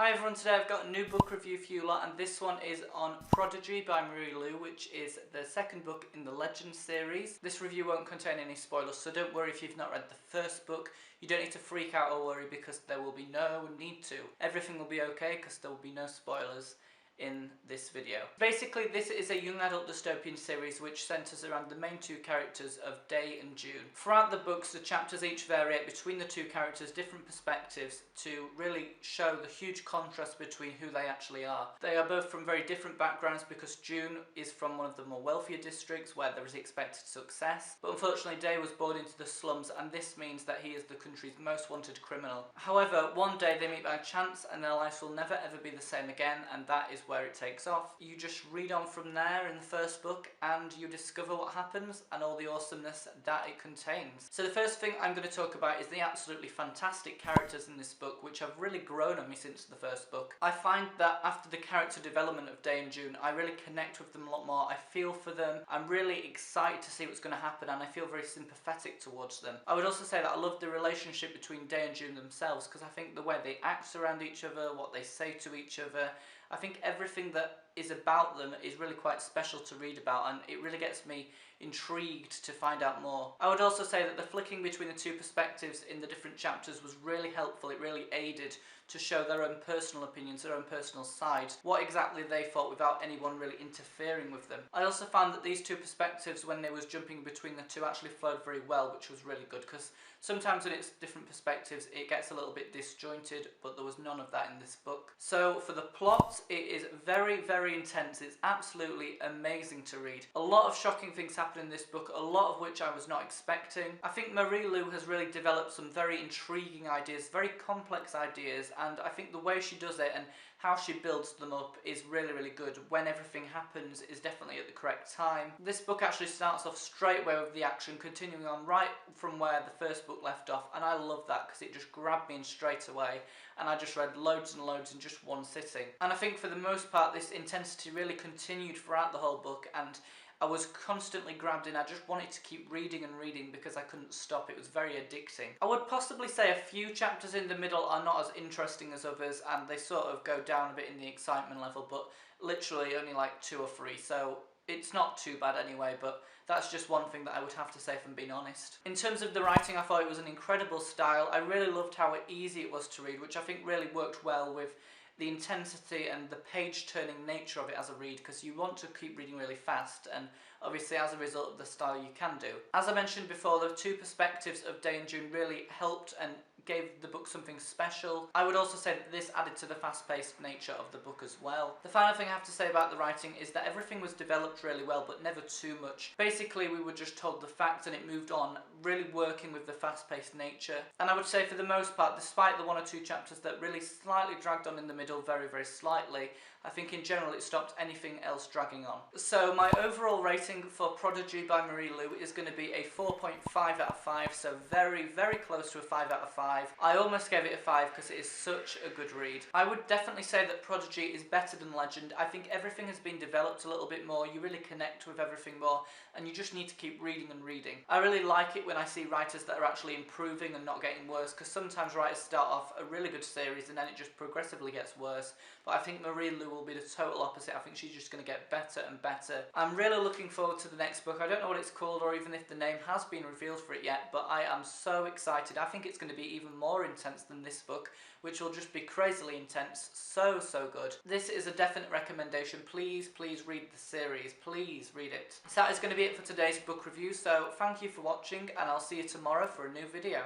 Hi everyone, today I've got a new book review for you lot, and this one is on Prodigy by Marie Lu, which is the second book in the Legends series. This review won't contain any spoilers, so don't worry if you've not read the first book. You don't need to freak out or worry because there will be no need to. Everything will be okay because there will be no spoilers in this video. Basically, this is a young adult dystopian series which centres around the main two characters of Day and June. Throughout the books, the chapters each vary between the two characters' different perspectives to really show the huge contrast between who they actually are. They are both from very different backgrounds because June is from one of the more wealthier districts where there is expected success, but unfortunately Day was born into the slums, and this means that he is the country's most wanted criminal. However, one day they meet by chance and their lives will never ever be the same again, and that is where it takes off. You just read on from there in the first book and you discover what happens and all the awesomeness that it contains. So the first thing I'm going to talk about is the absolutely fantastic characters in this book, which have really grown on me since the first book. I find that after the character development of Day and June, I really connect with them a lot more. I feel for them, I'm really excited to see what's going to happen, and I feel very sympathetic towards them. I would also say that I love the relationship between Day and June themselves, because I think the way they act around each other, what they say to each other, I think everything that is about them is really quite special to read about, and it really gets me intrigued to find out more. I would also say that the flicking between the two perspectives in the different chapters was really helpful. It really aided to show their own personal opinions, their own personal side, what exactly they thought without anyone really interfering with them. I also found that these two perspectives, when they was jumping between the two, actually flowed very well, which was really good, because sometimes when it's different perspectives it gets a little bit disjointed, but there was none of that in this book. So for the plot, it is very, very intense. It's absolutely amazing to read. A lot of shocking things happen in this book, a lot of which I was not expecting. I think Marie Lu has really developed some very intriguing ideas, very complex ideas, and I think the way she does it and how she builds them up is really, really good. When everything happens is definitely at the correct time. This book actually starts off straight away with the action, continuing on right from where the first book left off, and I love that because it just grabbed me in straight away, and I just read loads and loads in just one sitting. And I think for the most part this intensity really continued throughout the whole book, and I was constantly grabbed in. I just wanted to keep reading and reading because I couldn't stop. It was very addicting. I would possibly say a few chapters in the middle are not as interesting as others, and they sort of go down a bit in the excitement level, but literally only like 2 or 3, so it's not too bad anyway, but that's just one thing that I would have to say if I'm being honest. In terms of the writing, I thought it was an incredible style. I really loved how easy it was to read, which I think really worked well with the intensity and the page-turning nature of it as a read, because you want to keep reading really fast, and obviously as a result of the style you can do. As I mentioned before, the two perspectives of Day and June really helped and gave the book something special. I would also say that this added to the fast-paced nature of the book as well. The final thing I have to say about the writing is that everything was developed really well, but never too much. Basically, we were just told the facts and it moved on, really working with the fast-paced nature. And I would say for the most part, despite the 1 or 2 chapters that really slightly dragged on in the middle, very, very slightly, I think in general it stopped anything else dragging on. So my overall rating for Prodigy by Marie Lu is going to be a 4.5 out of 5, so very, very close to a 5 out of 5. I almost gave it a 5 because it is such a good read. I would definitely say that Prodigy is better than Legend. I think everything has been developed a little bit more, you really connect with everything more, and you just need to keep reading and reading. I really like it when I see writers that are actually improving and not getting worse, because sometimes writers start off a really good series and then it just progressively gets worse. But I think Marie Lu will be the total opposite. I think she's just going to get better and better. I'm really looking forward to the next book. I don't know what it's called or even if the name has been revealed for it yet, but I am so excited. I think it's going to be even more intense than this book, which will just be crazily intense. So, so good. This is a definite recommendation. Please, please read the series. Please read it. So that is going to be it for today's book review. So thank you for watching, and I'll see you tomorrow for a new video.